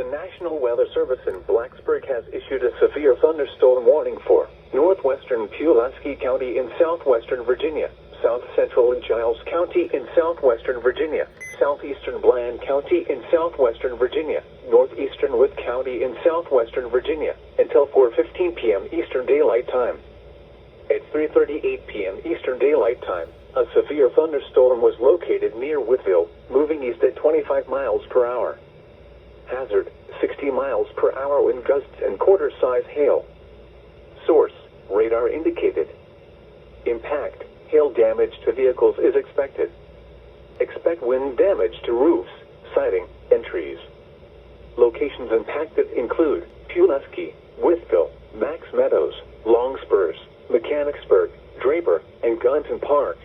The National Weather Service in Blacksburg has issued a severe thunderstorm warning for northwestern Pulaski County in southwestern Virginia, south central Giles County in southwestern Virginia, southeastern Bland County in southwestern Virginia, northeastern Wood County in southwestern Virginia, until 4:15 p.m. Eastern Daylight Time. At 3:38 p.m. Eastern Daylight Time, a severe thunderstorm was located near Woodville, moving east at 25 miles per hour. Hazard, 60 miles per hour wind gusts and quarter-size hail. Source, radar indicated. Impact, hail damage to vehicles is expected. Expect wind damage to roofs, siding, and trees. Locations impacted include Pulaski, Wytheville, Max Meadows, Long Spurs, Mechanicsburg, Draper, and Gunton Park.